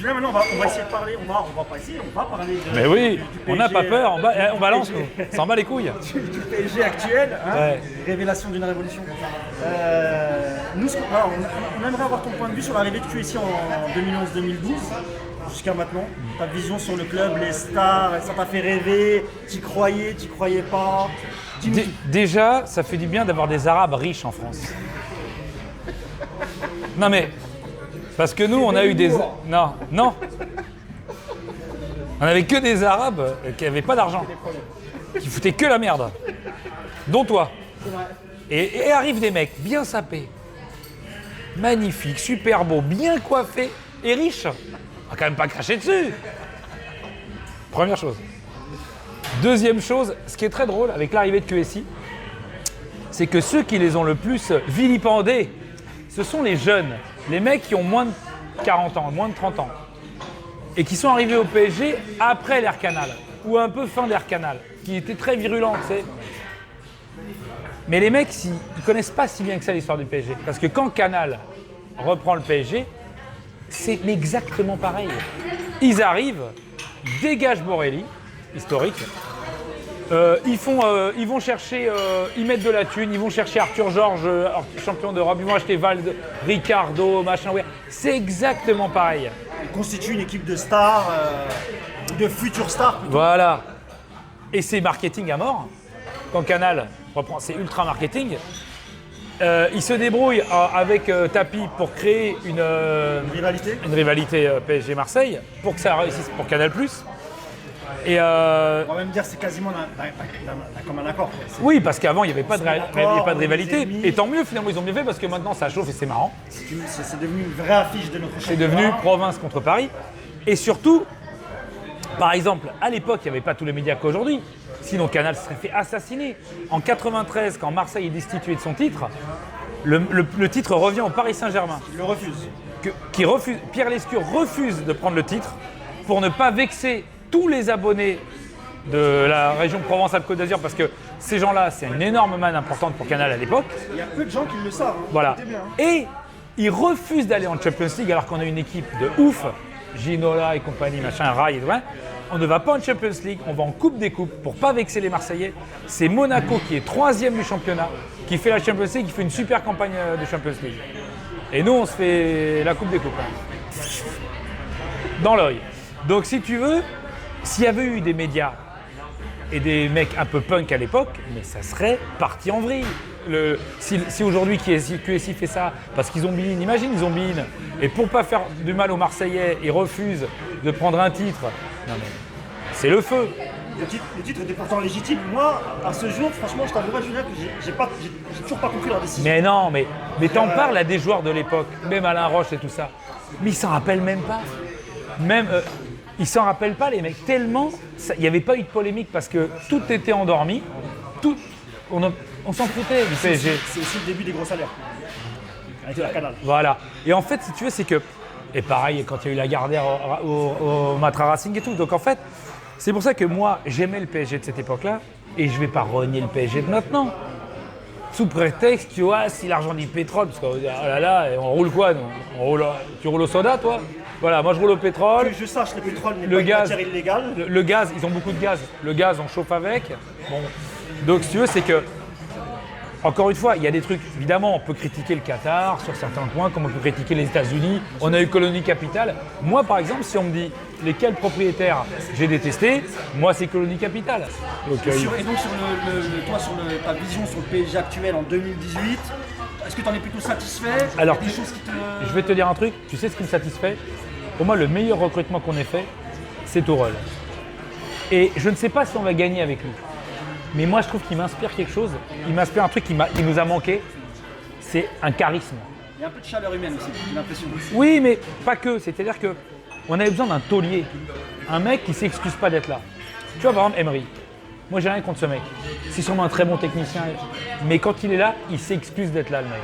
Julien, maintenant on va essayer de parler, on va pas essayer, on va parler de. Mais oui, du on n'a pas peur, on balance, PSG. nous. Ça s'en bat les couilles. Du PSG actuel, hein, Ouais. révélation d'une révolution. Nous, voilà, on aimerait avoir ton point de vue sur l'arrivée de QSI en 2011-2012, jusqu'à maintenant. Ta vision sur le club, les stars, ça t'a fait rêver, t'y croyais pas. Dis-nous tout. Déjà, ça fait du bien d'avoir des Arabes riches en France. Non mais, parce que nous, on a eu des... Non. On avait que des Arabes qui n'avaient pas d'argent, qui foutaient que la merde, dont toi. Et arrivent des mecs bien sapés, magnifiques, super beaux, bien coiffés et riches. On va quand même pas cracher dessus. Première chose. Deuxième chose, ce qui est très drôle avec l'arrivée de QSI, c'est que ceux qui les ont le plus vilipendés, ce sont les jeunes, les mecs qui ont moins de 40 ans, moins de 30 ans, et qui sont arrivés au PSG après l'ère Canal, ou un peu fin d'ère Canal, qui était très virulent, tu sais. Mais les mecs, ils connaissent pas si bien que ça l'histoire du PSG, parce que quand Canal reprend le PSG, c'est exactement pareil. Ils arrivent, dégagent Borelli, historique. Ils vont chercher, ils mettent de la thune, ils vont chercher Arthur Georges, champion d'Europe, ils vont acheter Valde, Ricardo, machin, ouais. C'est exactement pareil. Ils constituent une équipe de stars, de futures stars. Plutôt. Voilà. Et c'est marketing à mort. Quand Canal reprend, c'est ultra marketing. Ils se débrouillent avec Tapi pour créer une rivalité PSG-Marseille pour que ça réussisse pour Canal+. Et on va même dire que c'est quasiment comme un accord. Oui, parce qu'avant, il n'y avait pas de rivalité. Et tant mieux, finalement, ils ont bien fait parce que maintenant, ça chauffe et c'est marrant. C'est devenu une vraie affiche de notre championnat. C'est devenu province contre Paris. Et surtout, par exemple, à l'époque, il n'y avait pas tous les médias qu'aujourd'hui. Sinon, Canal se serait fait assassiner. En 93, quand Marseille est destitué de son titre, le titre revient au Paris Saint-Germain. Il le refuse. Pierre Lescure refuse de prendre le titre pour ne pas vexer tous les abonnés de la région Provence-Alpes-Côte d'Azur, parce que ces gens-là, c'est une énorme manne importante pour Canal à l'époque. Il y a peu de gens qui le savent. Hein. Voilà. Bien. Et ils refusent d'aller en Champions League alors qu'on a une équipe de ouf, Ginola et compagnie, machin, Rai et tout. On ne va pas en Champions League, on va en Coupe des Coupes pour pas vexer les Marseillais. C'est Monaco qui est 3e du championnat, qui fait la Champions League, qui fait une super campagne de Champions League. Et nous, on se fait la Coupe des Coupes. Hein. Dans l'œil. Donc si tu veux, s'il y avait eu des médias et des mecs un peu punk à l'époque, mais ça serait parti en vrille. Si aujourd'hui QSI fait ça, parce qu'ils ont Bein, imagine ils ont Bein, et pour pas faire du mal aux Marseillais, ils refusent de prendre un titre. Non mais c'est le feu. Le titre était pourtant légitime. Moi, à ce jour, franchement, je t'avouerai, Julien, que j'ai toujours pas compris leur décision. Mais non, mais t'en parles à des joueurs de l'époque, même Alain Roche et tout ça. Mais ils s'en rappellent même pas. Même ils s'en rappellent pas, les mecs. Tellement, il n'y avait pas eu de polémique parce que tout était endormi. On s'en foutait du PSG. C'est aussi le début des gros salaires. Avec la Canal. Voilà. Et en fait, si tu veux, c'est que... Et pareil, quand il y a eu la Gardère au Matra Racing et tout. Donc en fait, c'est pour ça que moi, j'aimais le PSG de cette époque-là. Et je ne vais pas renier le PSG de maintenant. Sous prétexte, tu vois, si l'argent du pétrole, parce que oh là là, on roule quoi nous tu roules au soda, toi? Voilà, moi je roule au pétrole. Que je sache, le pétrole n'est Le pas une gaz, matière illégale. le gaz, ils ont beaucoup de gaz. Le gaz, on chauffe avec. Bon. Donc si tu veux, c'est que, encore une fois, il y a des trucs, évidemment, on peut critiquer le Qatar sur certains points, comme on peut critiquer les États-Unis. On a eu colonie capitale. Moi, par exemple, si on me dit lesquels propriétaires j'ai détesté, moi c'est colonie capitale. Donc, Et donc sur ta vision sur le PSG actuel en 2018, est-ce que tu en es plutôt satisfait? Alors, des choses qui te... je vais te dire un truc, tu sais ce qui me satisfait? Pour moi, le meilleur recrutement qu'on ait fait, c'est Tourelle. Et je ne sais pas si on va gagner avec lui. Mais moi, je trouve qu'il m'inspire quelque chose. Il m'inspire un truc qui nous a manqué. C'est un charisme. Il y a un peu de chaleur humaine aussi, j'ai l'impression. Oui, mais pas que. C'est-à-dire qu'on avait besoin d'un taulier. Un mec qui ne s'excuse pas d'être là. Tu vois, par exemple, Emery. Moi, j'ai rien contre ce mec. C'est sûrement un très bon technicien. Mais quand il est là, il s'excuse d'être là, le mec.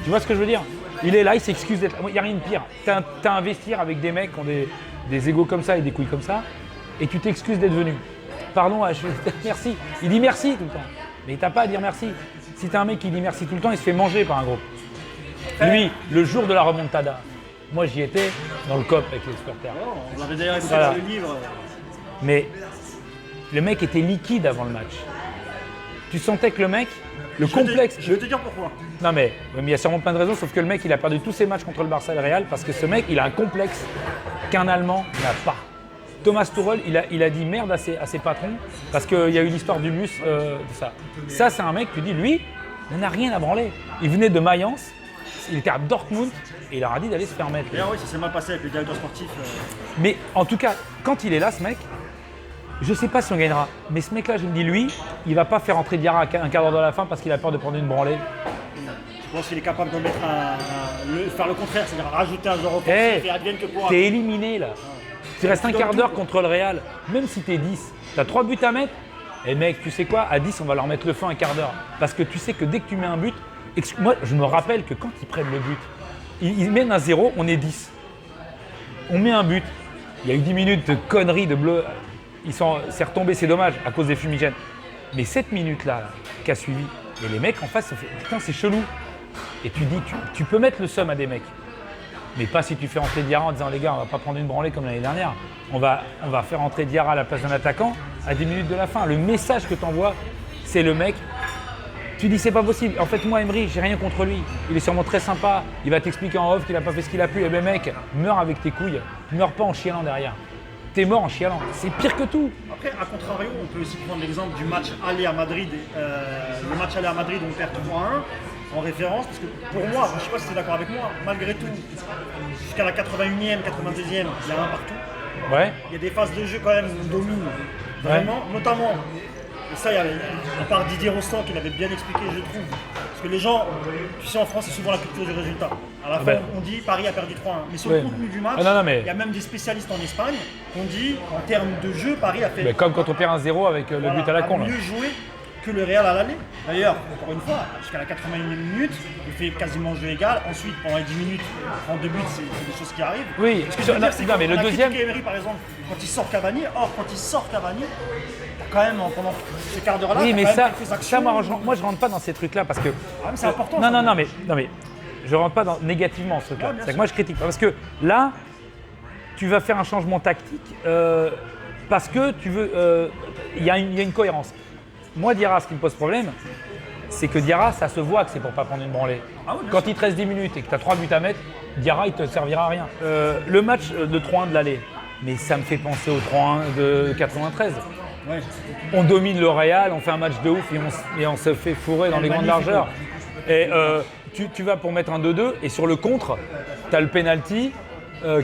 Tu vois ce que je veux dire? Il est là, il s'excuse d'être là. Il n'y a rien de pire. T'as un vestiaire avec des mecs qui ont des égos comme ça et des couilles comme ça, et tu t'excuses d'être venu. Pardon, merci. Il dit merci tout le temps. Mais t'as pas à dire merci. Si t'as un mec qui dit merci tout le temps, il se fait manger par un groupe. Lui, le jour de la remontada, Moi, j'y étais dans le COP avec les supporters. Oh, on l'avait d'ailleurs écouté Voilà. dans le livre. Mais le mec était liquide avant le match. Tu sentais que le mec, le complexe. Je vais te dire pourquoi. Non mais il y a sûrement plein de raisons, sauf que le mec il a perdu tous ses matchs contre le Barça et le Real parce que ce mec il a un complexe qu'un Allemand n'a pas. Thomas Tuchel il a dit merde à ses patrons parce qu'il y a eu l'histoire du bus, de ça. Ça c'est un mec, tu dis lui, il n'a rien à branler. Il venait de Mayence, il était à Dortmund et il leur a dit d'aller se faire mettre. D'ailleurs oui, ça s'est mal passé avec le directeur sportif. Mais en tout cas, quand il est là ce mec, je sais pas si on gagnera, mais ce mec-là, je me dis, lui, il va pas faire entrer Diarra un quart d'heure de la fin parce qu'il a peur de prendre une branlée. Je pense qu'il est capable de mettre faire le contraire, c'est-à-dire rajouter un joueur offensif et advienne que pourra. T'es éliminé là. Tu restes un quart d'heure contre le Real, même si t'es 10, t'as 3 buts à mettre. Et mec, tu sais quoi, à 10, on va leur mettre le feu un quart d'heure. Parce que tu sais que dès que tu mets un but, moi, je me rappelle que quand ils prennent le but, ils mènent à 0, on est 10. On met un but. Il y a eu 10 minutes de conneries, de bleu. C'est retombé, c'est dommage, à cause des fumigènes. Mais cette minute-là, qui a suivi, et les mecs en face, ça fait putain, c'est chelou. Et tu dis, tu peux mettre le seum à des mecs. Mais pas si tu fais rentrer Diarra en disant, les gars, on va pas prendre une branlée comme l'année dernière. On va faire rentrer Diarra à la place d'un attaquant à 10 minutes de la fin. Le message que tu envoies, c'est le mec. Tu dis, c'est pas possible. En fait, moi, Emery, j'ai rien contre lui. Il est sûrement très sympa. Il va t'expliquer en off qu'il a pas fait ce qu'il a pu. Et ben, mec, meurs avec tes couilles. Meurs pas en chialant derrière. T'es mort en chialant. C'est pire que tout. Après, à contrario, on peut aussi prendre l'exemple du match aller à Madrid. Le match aller à Madrid, on perd 3-1 en référence. Parce que pour moi, je ne sais pas si tu es d'accord avec moi, malgré tout, jusqu'à la 81e, 82e, il y a un partout. Ouais. Il y a des phases de jeu quand même où on domine. Vraiment, notamment. Et ça, à part Didier Rostand qui l'avait bien expliqué, je trouve. Parce que les gens, tu sais, en France, c'est souvent la culture du résultat. À la fin, on dit Paris a perdu 3-1. Mais sur le contenu du match, il y a même des spécialistes en Espagne qui ont dit, en termes de jeu, Paris a fait. Mais comme quand on perd 1-0 avec le but à la con. Mieux joué que le Real à l'aller. D'ailleurs, encore une fois, jusqu'à la 81e minute, il fait quasiment jeu égal. Ensuite, pendant les 10 minutes, en 2 buts, c'est des choses qui arrivent. Oui, ce que je veux dire, c'est mais le deuxième. Emery, par exemple, quand il sort Cavani, quand même, pendant ces quarts d'heure-là, oui, mais ça moi, je rentre pas dans ces trucs-là parce que. Ah, mais c'est important. Non, mais je rentre pas négativement ce truc-là. C'est que moi, je critique pas. Parce que là, tu vas faire un changement tactique parce que tu veux. Il y a une cohérence. Moi, Diarra, ce qui me pose problème, c'est que Diarra, ça se voit que c'est pour pas prendre une branlée. Quand il te reste 10 minutes et que tu as 3 buts à mettre, Diarra, il te servira à rien. Le match de 3-1 de l'aller, mais ça me fait penser au 3-1 de 93. Ouais. On domine le Real, on fait un match de ouf et on se fait fourrer dans les grandes largeurs. Et tu vas pour mettre un 2-2 et sur le contre, tu as le penalty,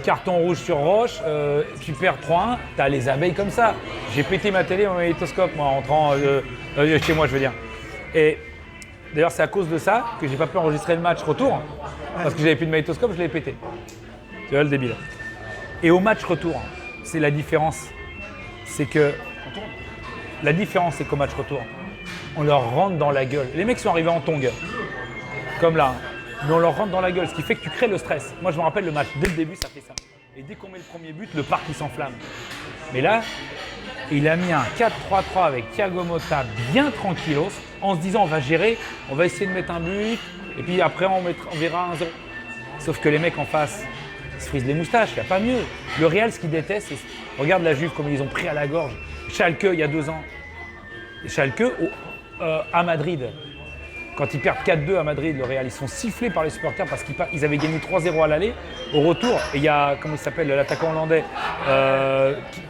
carton rouge sur Roche, tu perds 3-1, tu as les abeilles comme ça. J'ai pété ma télé en magnétoscope moi en rentrant chez moi, je veux dire. Et d'ailleurs, c'est à cause de ça que j'ai pas pu enregistrer le match retour parce que j'avais plus de magnétoscope, je l'ai pété. Tu vois le débile. Et au match retour, c'est la différence. C'est que la différence, c'est qu'au match retour, on leur rentre dans la gueule. Les mecs sont arrivés en tongue, comme là, mais on leur rentre dans la gueule, ce qui fait que tu crées le stress. Moi, je me rappelle le match, dès le début, ça fait ça. Et dès qu'on met le premier but, le parc, il s'enflamme. Mais là, il a mis un 4-3-3 avec Thiago Motta bien tranquillos, en se disant, on va gérer, on va essayer de mettre un but, et puis après, on verra un 0. Sauf que les mecs en face, ils se frisent les moustaches, il n'y a pas mieux. Le Real, ce qu'ils détestent, c'est... Regarde la Juve, comme ils ont pris à la gorge. Schalke, il y a 2 ans. Schalke, à Madrid, quand ils perdent 4-2 à Madrid, le Real, ils sont sifflés par les supporters parce qu'ils avaient gagné 3-0 à l'aller. Au retour, et il y a, comment il s'appelle, l'attaquant hollandais,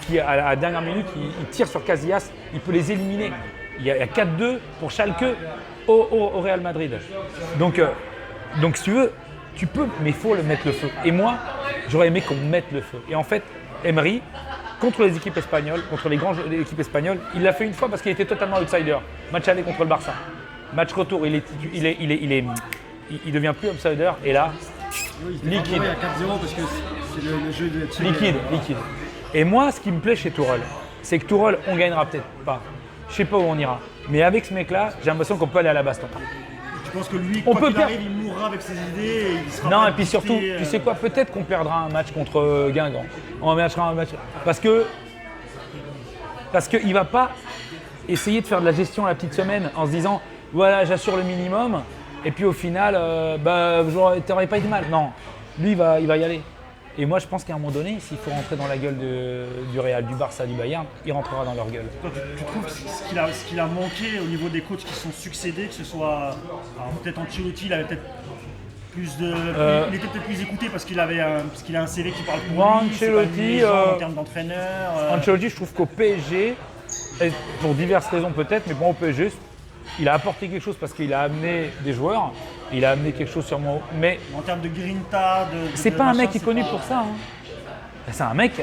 qui à la dernière minute, il tire sur Casillas, il peut les éliminer. Il y a 4-2 pour Schalke au Real Madrid. Donc, si tu veux, tu peux, mais il faut le mettre le feu. Et moi, j'aurais aimé qu'on mette le feu. Et en fait, Emery, contre les équipes espagnoles, contre les grandes équipes espagnoles, il l'a fait une fois parce qu'il était totalement outsider. Match aller contre le Barça. Match retour, il devient plus outsider et là, liquide. Il y a 4-0 parce que c'est le jeu de liquide. Et moi, ce qui me plaît chez Tourelle, c'est que Tourelle, on gagnera peut-être pas. Je sais pas où on ira. Mais avec ce mec-là, j'ai l'impression qu'on peut aller à la baston. Je pense que lui, quoi qu'il arrive, il mourra avec ses idées et il sera non, et puis surtout, tu sais quoi, peut-être qu'on perdra un match contre Guingamp. On matchera un match parce qu'il va pas essayer de faire de la gestion la petite semaine en se disant voilà, j'assure le minimum et puis au final, t'aurais pas été mal. Non, Lui, il va y aller. Et moi, je pense qu'à un moment donné, s'il faut rentrer dans la gueule du Real, du Barça, du Bayern, il rentrera dans leur gueule. Toi, tu trouves que ce qu'il a manqué au niveau des coachs qui sont succédés, que ce soit. Alors, peut-être Ancelotti, il avait peut-être plus de. Il était peut-être plus écouté parce qu'il a un CV qui parle pour lui. Ancelotti, en termes d'entraîneur. Ancelotti, je trouve qu'au PSG, et pour diverses raisons peut-être, mais bon, au PSG, il a apporté quelque chose parce qu'il a amené des joueurs, il a amené quelque chose sûrement. Mais en termes de grinta, c'est pas un mec qui est connu pour ça. C'est un mec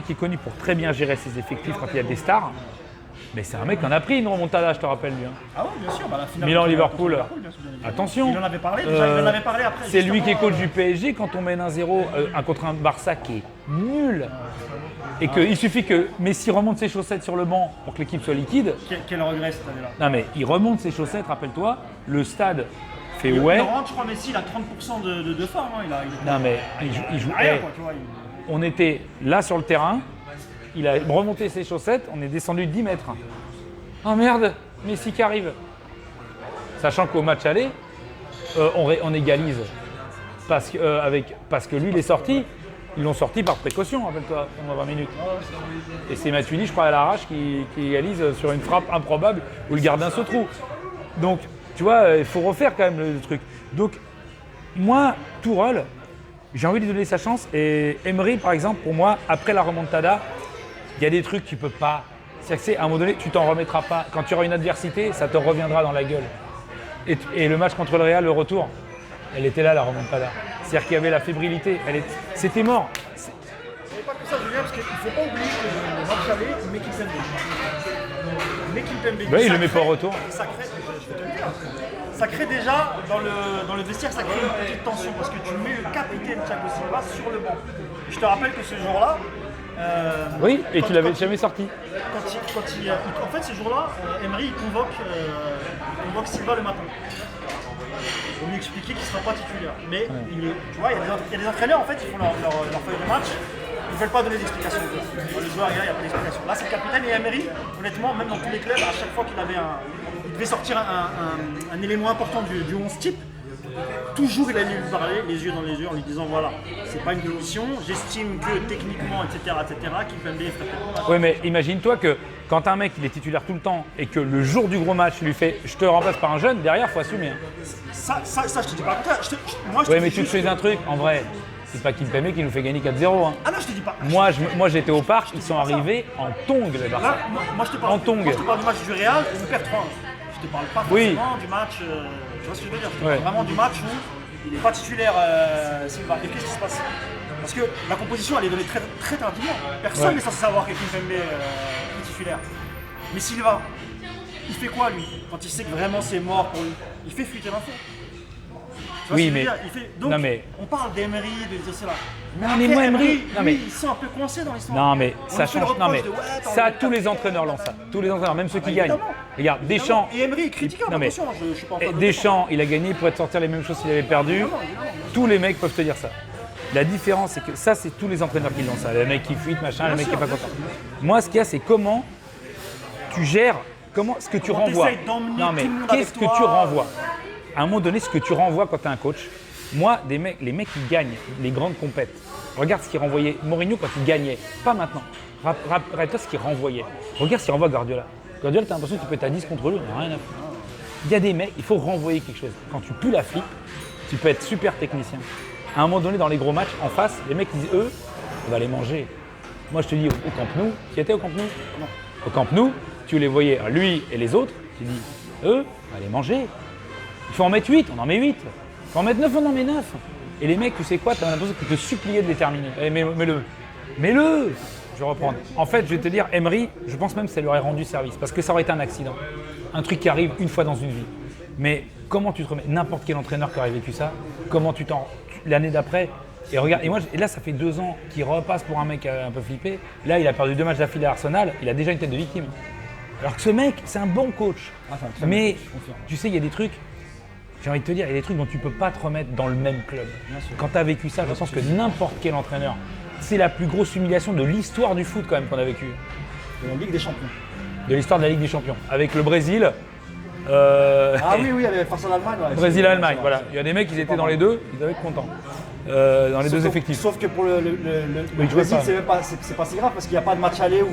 qui est connu pour très bien gérer ses effectifs quand il y a des stars. Mais c'est un mec qui en a pris une remontada, je te rappelle bien. Ah oui, bien sûr. La finale Milan-Liverpool. Attention. Il en avait parlé déjà, il en avait parlé après. C'est lui qui est coach du PSG quand on mène 1-0 contre un Barça qui est nul. Et qu'il suffit que Messi remonte ses chaussettes sur le banc pour que l'équipe soit liquide. Quel regret cette année-là. Non mais il remonte ses chaussettes, rappelle-toi, le stade fait Il ouais. rentre, je crois, Messi, il a 30% de forme. Non mais il joue. Rien, quoi, tu vois, On était là sur le terrain, il a remonté ses chaussettes, on est descendu de 10 mètres. Oh merde, Messi qui arrive. Sachant qu'au match aller, on égalise parce que lui il est sorti. Ils l'ont sorti par précaution, rappelle-toi, pendant 20 minutes. Et c'est Matuidi, je crois, à l'arrache qui égalise sur une frappe improbable où le gardien se trouve. Donc, tu vois, il faut refaire quand même le truc. Donc, moi, Tourelle, j'ai envie de lui donner sa chance. Et Emery, par exemple, pour moi, après la remontada, il y a des trucs que tu peux pas. C'est-à-dire qu'à un moment donné, tu t'en remettras pas. Quand tu auras une adversité, ça te reviendra dans la gueule. Et le match contre le Real, le retour, elle était là, la remontada. C'est-à-dire qu'il y avait la fébrilité. C'était mort. C'est pas que ça, Julien, parce qu'il ne faut pas oublier que le match aller, il met Kimpembe. Oui, il le met pas au retour. Ça crée déjà, dans le vestiaire, ça crée une petite tension parce que tu mets le capitaine Thiago Silva sur le banc. Je te rappelle que ce jour-là. Oui, et tu l'avais jamais sorti. En fait, ce jour-là, Emery il convoque Silva le matin. Pour lui expliquer qu'il ne sera pas titulaire. Mais tu vois, il y a des entraîneurs, en fait, ils font leur feuille de match. Ils ne veulent pas donner d'explication. Le joueur, il n'y a pas d'explication. Là, c'est le capitaine et Emery, honnêtement, même dans tous les clubs, à chaque fois qu'il devait sortir un élément important du 11 type, toujours il allait lui parler, les yeux dans les yeux, en lui disant voilà, c'est pas une démission, j'estime que techniquement, etc., Kimpembe ferait peut-être. Oui, mais imagine-toi que quand un mec il est titulaire tout le temps et que le jour du gros match, il lui fait je te remplace par un jeune, derrière, il faut assumer. Ça, je te dis pas le contraire. Oui, mais tu te fais un truc, en vrai. C'est pas Kimpembe qui nous fait gagner 4-0. Hein. Ah non, je te dis pas. Moi j'étais au parc, ils sont arrivés en tongs, les Barça. Là, moi, je te parle du match du Real, on perd 3. Je te parle pas forcément du match. Tu vois ce que je veux dire? Je te parle vraiment du match où il n'est pas titulaire Silva. Et qu'est-ce qui se passe? Parce que la composition elle est donnée très, très tardivement. Personne n'est censé savoir que Kimpembe est titulaire. Mais Silva, il fait quoi lui? Quand il sait que vraiment c'est mort pour lui, il fait fuiter l'info. Oui, mais. Donc, non, mais. On parle d'Emery, de cela. Non, mais moi, Emery. Ils sont un peu coincés dans l'histoire. Non, mais ça change. Non, mais. Ça, tous les entraîneurs l'ont ça. Tous les entraîneurs, même ceux qui gagnent. Regarde, Deschamps. Et Emery est critiqué, attention, je suis pas en train de Deschamps, il a gagné pour être sortir les mêmes choses s'il avait perdu. Tous les mecs peuvent te dire ça. La différence, c'est que ça, c'est tous les entraîneurs qui l'ont ça. Le mec qui fuite, machin, le mec qui est pas content. Moi, ce qu'il y a, c'est comment tu gères, ce que tu renvoies. Non, mais qu'est-ce que tu renvoies? À un moment donné, ce que tu renvoies quand tu es un coach, moi, les mecs qui gagnent les grandes compètes, regarde ce qu'il renvoyait Mourinho quand il gagnait, pas maintenant. Rappelle-toi ce qu'il renvoyait. Regarde ce qu'il renvoie Guardiola. Guardiola, tu as l'impression que tu peux être à 10 contre lui, on n'a rien à foutre. Il y a des mecs, il faut renvoyer quelque chose. Quand tu pues la flip, tu peux être super technicien. À un moment donné, dans les gros matchs, en face, les mecs disent eux, on va les manger. Moi, je te dis, au Camp Nou, tu étais au Camp Nou? Non. Au Camp Nou, tu les voyais, lui et les autres, tu dis, eux, on va les manger. Il faut en mettre 8, on en met 8. Il faut en mettre 9, on en met 9. Et les mecs, tu sais quoi, tu as l'impression qu'ils te suppliaient de les terminer. Mets-le. Mets-le. Je vais reprendre. En fait, je vais te dire, Emery, je pense même que ça lui aurait rendu service. Parce que ça aurait été un accident. Un truc qui arrive une fois dans une vie. Mais comment tu te remets? N'importe quel entraîneur qui aurait vécu ça, comment l'année d'après, et regarde, et là, ça fait 2 ans qu'il repasse pour un mec un peu flippé. Là, il a perdu 2 matchs d'affilée à Arsenal. Il a déjà une tête de victime. Alors que ce mec, c'est un bon coach. Mais tu sais, il y a des trucs. J'ai envie de te dire, il y a des trucs dont tu ne peux pas te remettre dans le même club. Quand tu as vécu ça, je pense que n'importe quel entraîneur, c'est la plus grosse humiliation de l'histoire du foot quand même qu'on a vécu. De la Ligue des Champions. De l'histoire de la Ligue des Champions. Avec le Brésil. Ah oui, avec face à l'Allemagne. Ouais. Brésil-Allemagne, voilà. Il y a des mecs, ils étaient dans les deux, ils devaient être contents. dans les deux effectifs. Sauf que pour le il jouait Brésil, pas. c'est pas si grave parce qu'il n'y a pas de match aller où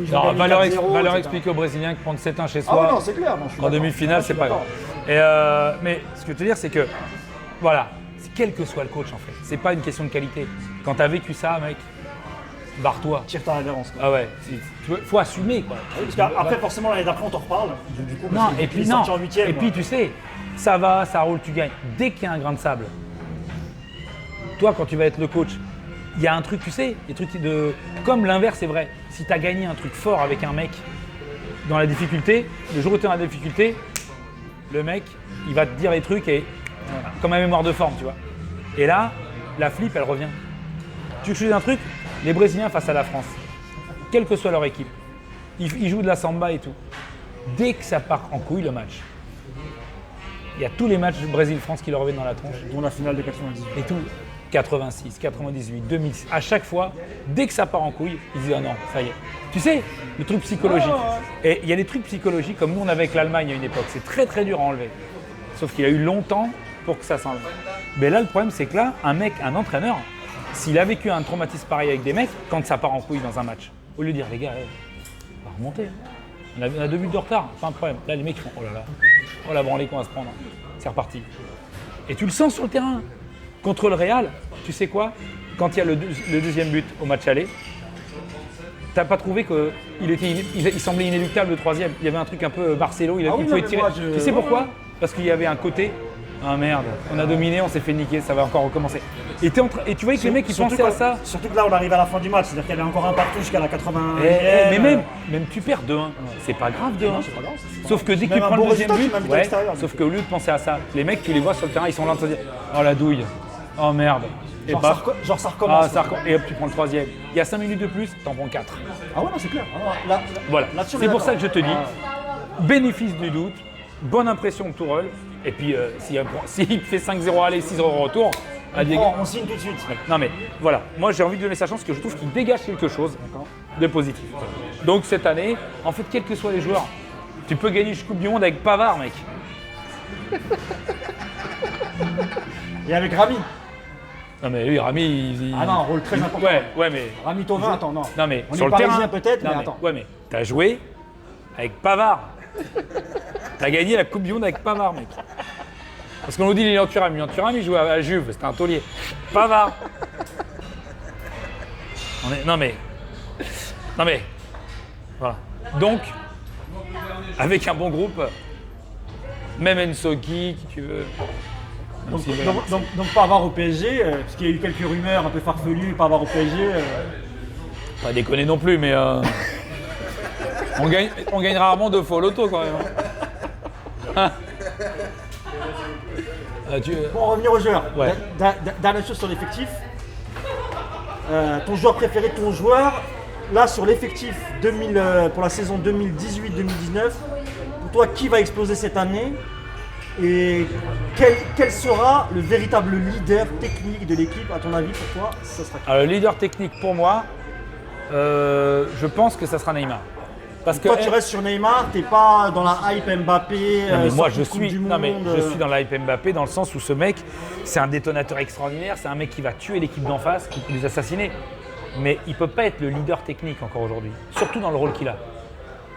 ils Non, ont va gagné leur 4-0, etc. expliquer aux Brésiliens que prendre 7-1 chez Ah ouais, soi non, c'est clair. Non, je suis en d'accord. demi-finale, Non, je c'est suis pas d'accord. grave. Mais ce que je veux te dire, c'est que, voilà, quel que soit le coach en fait, c'est pas une question de qualité. Quand t'as vécu ça, mec, barre-toi. Tire ta révérence. Ah ouais, faut assumer quoi. Parce qu'après, forcément, l'année d'après, on t'en reparle. Du coup, Non, parce et qu'il puis est non. sorti en huitième. Et puis tu sais, ça va, ça roule, tu gagnes. Dès qu'il y a un grain de sable, toi quand tu vas être le coach, il y a un truc, tu sais, des trucs de. Comme l'inverse est vrai. Si tu as gagné un truc fort avec un mec dans la difficulté, le jour où tu es dans la difficulté, le mec, il va te dire les trucs et comme un mémoire de forme, tu vois. Et là, la flip, elle revient. Tu choisis un truc, les Brésiliens face à la France, quelle que soit leur équipe, ils jouent de la samba et tout. Dès que ça part en couille le match, il y a tous les matchs Brésil-France qui leur reviennent dans la tronche. Dont la finale de 98. Et tout, 86, 98, 2006, à chaque fois, dès que ça part en couille, ils disent « Ah non, ça y est ». Tu sais, le truc psychologique. Et il y a des trucs psychologiques comme nous on avait avec l'Allemagne à une époque, c'est très très dur à enlever. Sauf qu'il a eu longtemps pour que ça s'enlève. Mais là, le problème, c'est que là, un entraîneur, s'il a vécu un traumatisme pareil avec des mecs, quand ça part en couille dans un match, au lieu de dire « Les gars, on va remonter. On a 2 buts de retard, pas un problème ». Là, les mecs font « Oh là là, oh la branlée qu'on va se prendre. » C'est reparti. Et tu le sens sur le terrain. Contre le Real, tu sais quoi? Quand il y a le deuxième but au match aller, t'as pas trouvé qu'il semblait inéluctable le troisième? Il y avait un truc un peu Marcelo, il pouvait tirer. Tu sais pourquoi? Parce qu'il y avait un côté. Ah merde, on a dominé, on s'est fait niquer, ça va encore recommencer. Et tu voyais que les mecs ils pensaient à ça. Surtout que là on arrive à la fin du match, c'est-à-dire qu'il y avait encore un partout jusqu'à la 80. Mais même tu perds 2-1, c'est pas grave 2-1. Sauf que dès que tu prends le deuxième but, sauf qu'au lieu de penser à ça, les mecs tu les vois sur le terrain, ils sont là en train de dire oh la douille, oh merde. Et genre ça recommence. Et hop tu prends le troisième. Il y a 5 minutes de plus, t'en prends 4. Ah ouais non c'est clair. Voilà, c'est pour ça que je te dis, bénéfice du doute, bonne impression de Tourelle. Et puis, s'il fait 5-0 aller, 6-0 retour, on signe tout de suite. Non mais voilà, moi j'ai envie de donner sa chance parce que je trouve qu'il dégage quelque chose de positif. Donc cette année, en fait, quels que soient les joueurs, tu peux gagner une Coupe du Monde avec Pavard, mec. Et avec Rami. Non mais lui, Rami, Ah non, un rôle très important. Ouais, mais. Rami Thauvin, attends, non. Non mais on sur est le terrain. parisien peut-être, mais Non, attends. Ouais, mais t'as joué avec Pavard. T'as gagné la Coupe du Monde avec Pavard, mec. Parce qu'on nous dit Lilian Thuram. Lilian Thuram, il jouait à Juve, c'était un taulier. Pavard. Non mais. Voilà. Donc, avec un bon groupe, même Ensoki, qui tu veux. Donc pas avoir au PSG, parce qu'il y a eu quelques rumeurs un peu farfelues, pas avoir au PSG. Pas déconner non plus, mais on gagne rarement 2 fois au loto quand même. Hein. Pour en revenir aux joueurs, Ouais. dernière chose sur l'effectif. Ton joueur préféré, ton joueur, là sur l'effectif pour la saison 2018-2019, pour toi qui va exploser cette année et quel sera le véritable leader technique de l'équipe à ton avis pour toi ça sera qui? Alors, le leader technique pour moi, je pense que ça sera Neymar. Parce que toi tu restes sur Neymar, t'es pas dans la hype Mbappé. non, mais moi sortie de Coupe du non, mais Monde, je suis dans la hype Mbappé dans le sens où ce mec, c'est un détonateur extraordinaire, c'est un mec qui va tuer l'équipe d'en face, qui peut les assassiner. Mais il peut pas être le leader technique encore aujourd'hui, surtout dans le rôle qu'il a.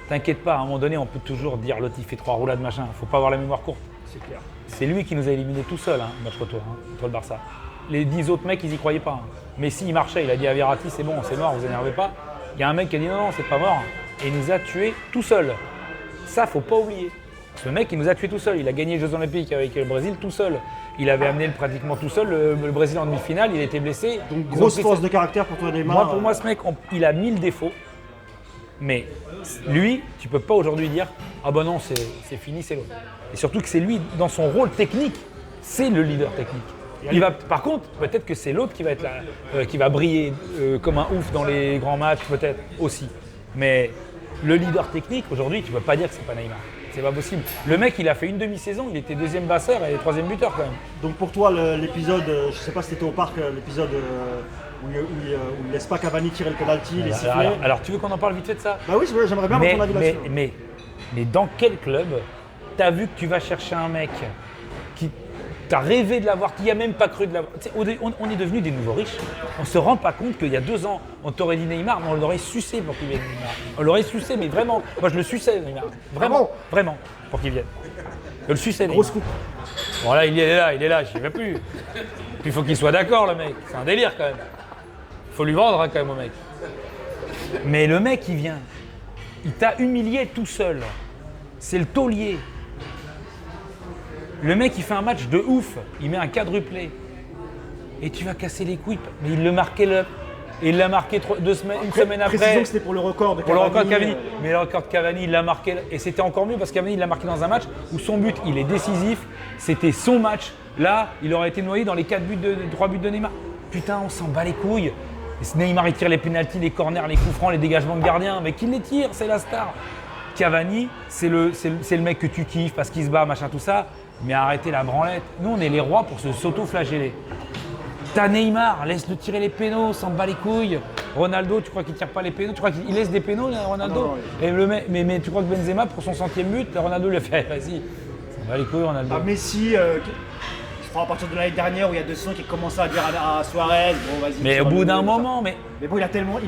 T'inquiète pas, à un moment donné, on peut toujours dire l'autre il fait 3 roulades machin, faut pas avoir la mémoire courte. C'est clair. C'est lui qui nous a éliminés tout seul, match retour, contre le Barça. Les 10 autres mecs, ils y croyaient pas. Messi, il marchait, il a dit à Verratti, c'est bon, c'est mort, vous énervez pas. Il y a un mec qui a dit non, c'est pas mort. Et il nous a tués tout seul. Ça, faut pas oublier. Ce mec, il nous a tués tout seul. Il a gagné les Jeux Olympiques avec le Brésil tout seul. Il avait amené pratiquement tout seul le Brésil en demi-finale, il était blessé. Donc grosse force de caractère pour toi Neymar. Pour moi, ce mec, il a 1000 défauts. Mais lui, tu peux pas aujourd'hui dire ah ben non, c'est fini, c'est l'autre. Et surtout que c'est lui, dans son rôle technique, c'est le leader technique. Par contre, peut-être que c'est l'autre qui va être là, qui va briller comme un ouf dans les grands matchs, peut-être aussi. Mais le leader technique, aujourd'hui, tu peux pas dire que c'est pas Neymar. C'est pas possible. Le mec, il a fait une demi-saison, il était 2e basseur et 3e buteur quand même. Donc pour toi, l'épisode, je sais pas si c'était au parc, l'épisode où il laisse pas Cavani tirer le penalty, les sifflets. Alors, tu veux qu'on en parle vite fait de ça? Bah oui, j'aimerais bien avoir ton avis là-dessus. Mais dans quel club t'as vu que tu vas chercher un mec qui T'as rêvé de l'avoir, qui a même pas cru de l'avoir. Tu sais, on est devenus des nouveaux riches. On se rend pas compte qu'il y a 2 ans, on t'aurait dit Neymar, mais on l'aurait sucé pour qu'il vienne Neymar. On l'aurait sucé, mais vraiment. Moi, je le suçais, Neymar. Vraiment, vraiment, pour qu'il vienne. Je le suçais, Neymar. Grosse coupe. Bon, là, il est là, j'y vais plus. Puis il faut qu'il soit d'accord, le mec. C'est un délire, quand même. Faut lui vendre, hein, quand même, au mec. Mais le mec, il vient. Il t'a humilié tout seul. C'est le taulier. Le mec, il fait un match de ouf. Il met un quadruplé. Et tu vas casser les couilles. Mais il le marquait et il l'a marqué une semaine après. Précisons que c'était pour le record de Cavani. Pour le record de Cavani. Mais le record de Cavani, il l'a marqué. Et c'était encore mieux parce que Cavani, il l'a marqué dans un match où son but, il est décisif. C'était son match. Là, il aurait été noyé dans les 3 buts de Neymar. Putain, on s'en bat les couilles. Et Neymar, il tire les pénaltys, les corners, les coups francs, les dégagements de gardien. Mais qui les tire? C'est la star. Cavani, c'est le mec que tu kiffes parce qu'il se bat, machin, tout ça. Mais arrêtez la branlette. Nous, on est les rois pour se s'auto-flageller. T'as Neymar, laisse-le tirer les pénaux, s'en bat les couilles. Ronaldo, tu crois qu'il tire pas les pénaux? Tu crois qu'il laisse des pénaux, Ronaldo? Non, Et mais tu crois que Benzema, pour son 100e but, Ronaldo lui a fait vas-y, s'en bat les couilles, Ronaldo. Messi, je crois à partir de l'année dernière où il y a 200 qui commençaient à dire à Suarez, bon vas-y. Mais au bout d'un moment, mais bon, il a tellement.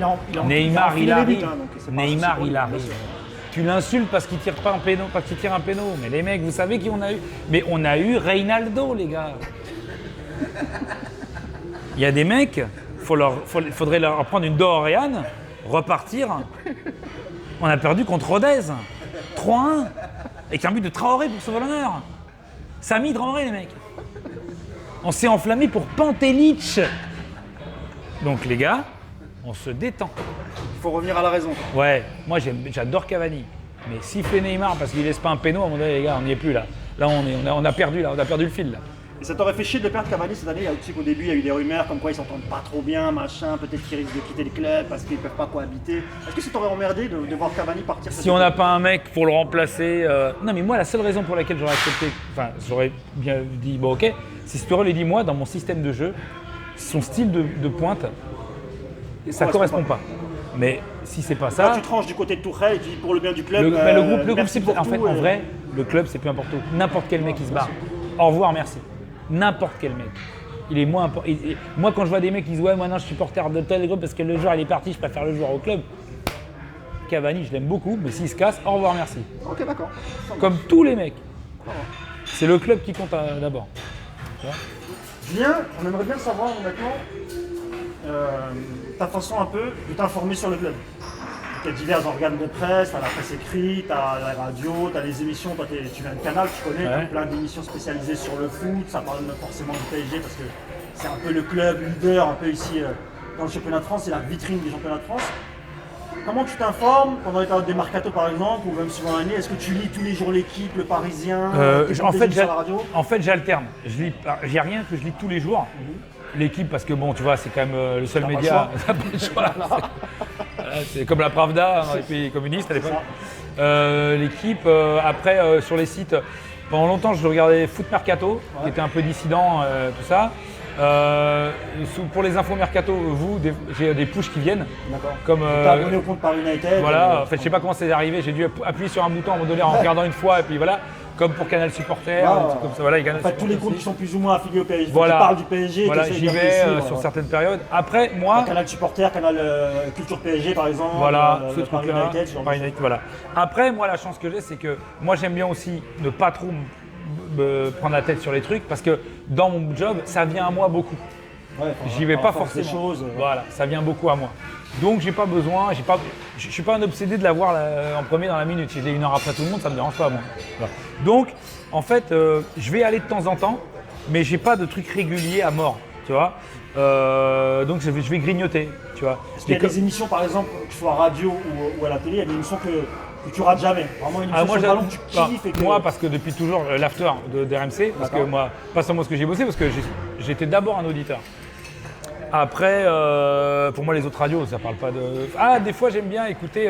Neymar, il arrive. Neymar, il arrive. Tu l'insultes parce qu'il tire pas un péno, parce qu'il tire un péno. Mais les mecs, vous savez qui on a eu? Mais on a eu Reynaldo, les gars. Il y a des mecs, faudrait leur prendre une DeLorean, repartir. On a perdu contre Rodez, 3-1, avec un but de Traoré pour sauver l'honneur. Samy Traoré, les mecs. On s'est enflammé pour Pantelic. Donc les gars, on se détend. Il faut revenir à la raison. Ouais, moi j'adore Cavani. Mais siffler Neymar parce qu'il laisse pas un péno, à mon avis, les gars, on n'y est plus là. Là, on a perdu le fil là. Et ça t'aurait fait chier de perdre Cavani cette année? Il y a aussi qu'au début, il y a eu des rumeurs comme quoi ils s'entendent pas trop bien, machin, peut-être qu'ils risquent de quitter le club parce qu'ils peuvent pas cohabiter. Est-ce que ça t'aurait emmerdé de voir Cavani partir? Si on n'a pas un mec pour le remplacer... Non mais moi, la seule raison pour laquelle j'aurais accepté, enfin, j'aurais bien dit, bon ok, si Spirol dit moi, dans mon système de jeu, son style de pointe, ça correspond pas. Mais si c'est pas ça... Là, tu tranches du côté de Tourelle et tu dis pour le bien du club... Le groupe c'est en fait, en vrai, le club c'est plus important. N'importe quel mec qui se barre. Au revoir, merci. N'importe quel mec. Il est moins important. Moi, quand je vois des mecs qui disent ouais, moi non, je suis supporter de tel groupe parce que le joueur il est parti, je préfère le joueur au club. Cavani, je l'aime beaucoup, mais s'il se casse, au revoir, merci. Ok, d'accord. Comme tous les mecs. C'est le club qui compte d'abord. Julien, on aimerait bien savoir maintenant ta façon un peu de t'informer sur le club. Tu as divers organes de presse, tu as la presse écrite, tu as la radio, tu as les émissions, toi tu viens de Canal, tu connais, Ouais. plein d'émissions spécialisées sur le foot, ça parle forcément du PSG parce que c'est un peu le club leader, un peu ici dans le championnat de France, c'est la vitrine du championnat de France. Comment tu t'informes pendant les périodes des mercato par exemple, ou même suivant l'année? Est-ce que tu lis tous les jours l'équipe, le Parisien, En fait, j'alterne. Il n'y a rien que je lis tous les jours. L'équipe, parce que bon, tu vois, c'est quand même le seul T'as pas média. T'as pas le choix. C'est comme la Pravda dans les pays communistes à l'époque. L'équipe, après, sur les sites, pendant longtemps, je regardais Foot Mercato, qui était un peu dissident, tout ça. Pour les infos Mercato, j'ai des pushs qui viennent. D'accord. Comme, t'es abonné au compte Paris United. voilà, en fait, je sais pas comment c'est arrivé. J'ai dû appuyer sur un bouton à un moment donné en regardant une fois, et puis voilà. Comme pour Canal Supporter, comme ça, voilà. En fait, tous les comptes qui sont plus ou moins affiliés au PSG, voilà. qui parlent du PSG, voilà, t'essayes j'y de vais bien sur certaines périodes. Après, moi, Canal Supporter, Canal Culture PSG par exemple, voilà, ce Paris truc-là, United, ce genre de Paris choses. United, voilà. Après, moi, la chance que j'ai, c'est que moi, j'aime bien aussi ne pas trop me prendre la tête sur les trucs, parce que dans mon job, ça vient à moi beaucoup. Ouais, J'y vais pas force des forcément. choses. Voilà, ça vient beaucoup à moi. Donc j'ai pas besoin, je suis pas un obsédé de l'avoir en premier dans la minute. Si je l'ai une heure après tout le monde, ça me dérange pas moi. Voilà. Donc en fait, je vais aller de temps en temps, mais j'ai pas de truc régulier à mort, tu vois. Donc je vais grignoter, tu vois. Parce qu'il y a des émissions par exemple, que ce soit à radio ou à la télé, il y a des émissions que tu rates jamais. Vraiment une émission sur le ballon que tu kiffes et que... Moi, parce que depuis toujours, l'after d'RMC, parce que moi, pas seulement ce que j'ai bossé, parce que j'étais d'abord un auditeur. Après, pour moi, les autres radios, ça parle pas de... Ah, des fois, j'aime bien écouter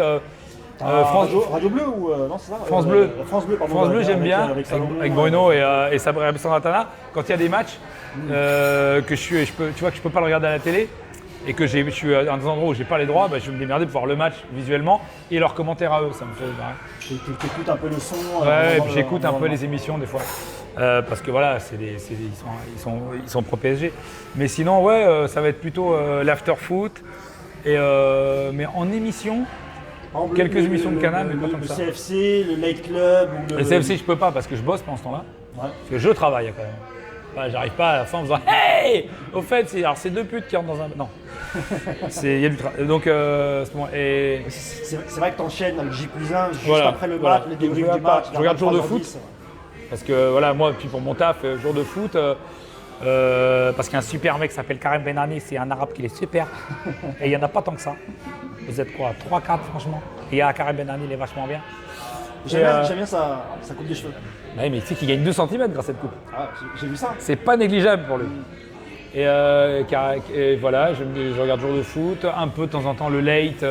Radio Bleu ou... non, c'est ça France Bleu. France Bleu, pardon. France Bleu, j'aime bien, avec Bruno et Sandra Tana. Quand il y a des matchs, que tu vois que je peux pas le regarder à la télé, et que je suis dans des endroits où j'ai pas les droits, bah, je vais me démerder pour voir le match visuellement et leurs commentaires à eux, ça me fait marrer. Tu écoutes un peu le son. Ouais, et puis j'écoute un peu les émissions des fois. Parce que voilà, ils sont pro PSG. Mais sinon, ouais, ça va être plutôt l'after-foot. Mais en émission, Par exemple, quelques émissions de Canal, mais pas comme le ça. CFC, le Night Club ou Le CFC, je peux pas parce que je bosse pendant ce temps-là. Ouais. Parce que je travaille quand même. Voilà, j'arrive pas à la fin en faisant hey! Au fait, c'est deux putes qui rentrent dans un. Non. Il y a du travail. Donc, c'est bon. Et C'est vrai que t'enchaînes le J+1 juste Voilà, après le voilà. match, les Je débriefs regarde du pas, match. je regarde jour de 23h10. foot. Parce que voilà, moi, puis pour mon taf, jour de foot, parce qu'il y a un super mec qui s'appelle Karim Benani, c'est un arabe qui est super. Et il n'y en a pas tant que ça. Vous êtes quoi 3-4 franchement. Et il y a Karim Benani, il est vachement bien. J'aime bien sa coupe de cheveux. Ouais, mais tu sais qu'il gagne 2 cm grâce à cette coupe. Ah, j'ai vu ça. C'est pas négligeable pour lui. Et voilà, je regarde jour de foot, un peu de temps en temps le late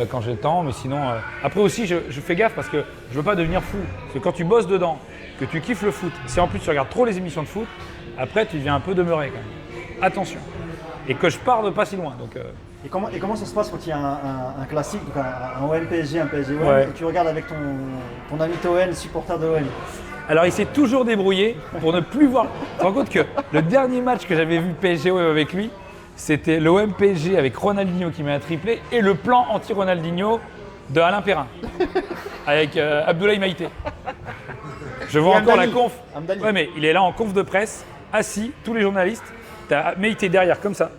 quand j'ai le temps, mais sinon. Après aussi, je fais gaffe parce que je veux pas devenir fou. Parce que quand tu bosses dedans, que tu kiffes le foot, si en plus tu regardes trop les émissions de foot, après tu deviens un peu demeuré quand même. Attention. Et que je pars de pas si loin. Donc, Et comment ça se passe quand il y a un classique, donc un OM PSG, un PSG OM, Ouais. et tu regardes avec ton ami Toen, supporter de OM. Alors il s'est toujours débrouillé pour ne plus voir. Tu te rends compte que le dernier match que j'avais vu PSG avec lui, c'était l'OM PSG avec Ronaldinho qui met un triplé et le plan anti-Ronaldinho de Alain Perrin avec Abdoulaye Maïté. Je vois Et encore Amdali. la conf. Amdali. Ouais, mais il est là en conf de presse, assis, tous les journalistes. T'as Maïté derrière comme ça,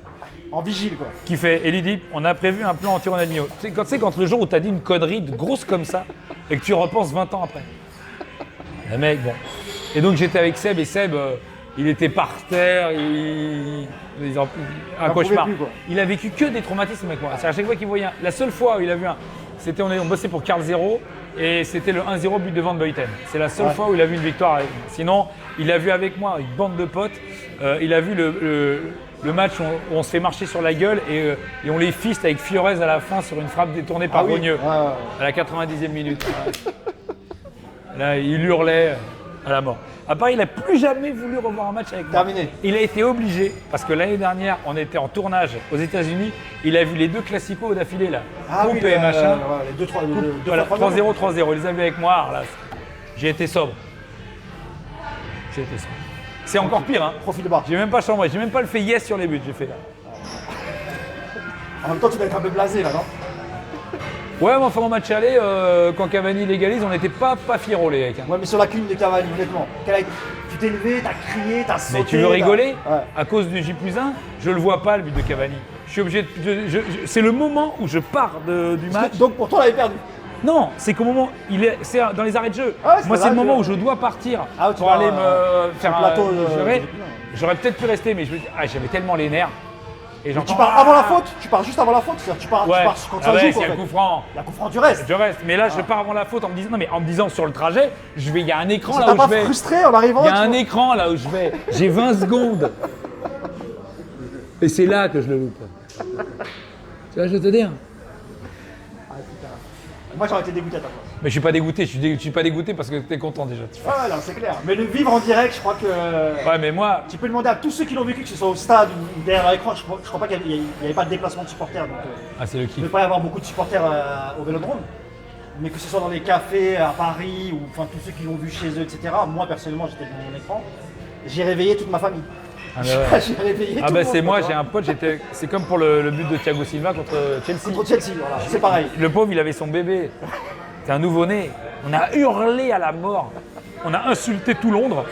En vigile, quoi. qui fait, et lui dit, on a prévu un plan anti-Ronaldinho. Tu sais, quand le jour où tu as dit une connerie grosse comme ça et que tu repenses 20 ans après. Le mec, bon. Et donc j'étais avec Seb et Seb, il était par terre, un cauchemar. pouvait plus, quoi. Il a vécu que des traumatismes avec moi. C'est à chaque fois qu'il voyait la seule fois où il a vu c'était on bossait pour Carl 0 et c'était le 1-0 but de Van Buiten. C'est la seule fois où il a vu une victoire avec moi. Sinon, il a vu avec moi une bande de potes, il a vu le match où on se fait marcher sur la gueule et on les fiste avec Fiorez à la fin sur une frappe détournée par Rogneux à la 90e minute. Là, il hurlait à la mort. À part, il n'a plus jamais voulu revoir un match avec moi. Terminé. Il a été obligé, parce que l'année dernière, on était en tournage aux États-Unis, il a vu les deux classicos d'affilée là. Coupe et machin. les 2-3. Voilà, 3-0, 3-0. Il les a vus avec moi. Alors là, j'ai été sobre. C'est encore pire, hein. Profil de barre. J'ai même pas chambré, j'ai même pas le fait yes sur les buts, j'ai fait là. En même temps, tu dois être un peu blasé, là, non? Ouais, mais enfin, au match aller, quand Cavani légalise, on n'était pas fiers les mecs. Hein. Ouais, mais sur la clim de Cavani, honnêtement. Tu t'es levé, t'as crié, t'as sauté. Mais tu veux rigoler Ouais. À cause du J+1, je le vois pas le but de Cavani. Je suis obligé de. C'est le moment où je pars du match. Donc pour toi, on avait perdu. Non, c'est qu'au moment. C'est dans les arrêts de jeu. Ah ouais, c'est Moi, dans c'est le l'arrêt de moment jeu. où je dois partir Ah ouais, tu pour vas, aller me faire sur le plateau me de- gérer. de- J'aurais peut-être pu rester, mais je me dis, j'avais tellement les nerfs. Et Tu j'entends. pars avant la faute, tu pars juste avant la faute, c'est-à-dire tu pars Ouais, quand ah ça ouais, joue, s'il y quoi, a en le fait. coup franc. La coup franc, tu restes. Je reste, mais là je pars avant la faute en me disant non mais en me disant sur le trajet, il y a un écran Ça là t'a où pas je vais. frustré en arrivant Il y a tu un vois écran là où je vais. J'ai 20 secondes. Et c'est là que je le loupe. Tu vois, je veux te dire. Moi, j'aurais été dégoûté à ta place. Mais je suis pas dégoûté, je suis pas dégoûté parce que t'es content déjà. Ouais, non, c'est clair. Mais le vivre en direct, je crois que. Ouais mais moi, Tu peux demander à tous ceux qui l'ont vécu, que ce soit au stade ou derrière l'écran, je crois pas qu'il n'y avait pas de déplacement de supporters. Donc, c'est le il ne kiff. peut pas y avoir beaucoup de supporters au Vélodrome. Mais que ce soit dans les cafés à Paris ou enfin tous ceux qui l'ont vu chez eux, etc. Moi, personnellement, j'étais devant mon écran. J'ai réveillé toute ma famille. Ah, mais ouais. J'ai réveillé Ah tout bah le monde, c'est moi, tu j'ai vois. un pote, c'est comme pour le but de Thiago Silva contre Chelsea. Contre Chelsea, voilà, c'est pareil. Le pauvre, il avait son bébé. C'est un nouveau-né. On a hurlé à la mort. On a insulté tout Londres.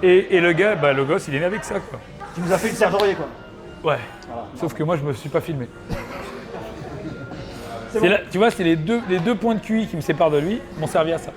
Et le gars, le gosse, il est né avec ça, quoi. Tu nous as fait une Serge Aurier, quoi. Ouais. Sauf que moi, je me suis pas filmé. C'est bon. Tu vois, c'est les deux points de QI qui me séparent de lui m'ont servi à ça.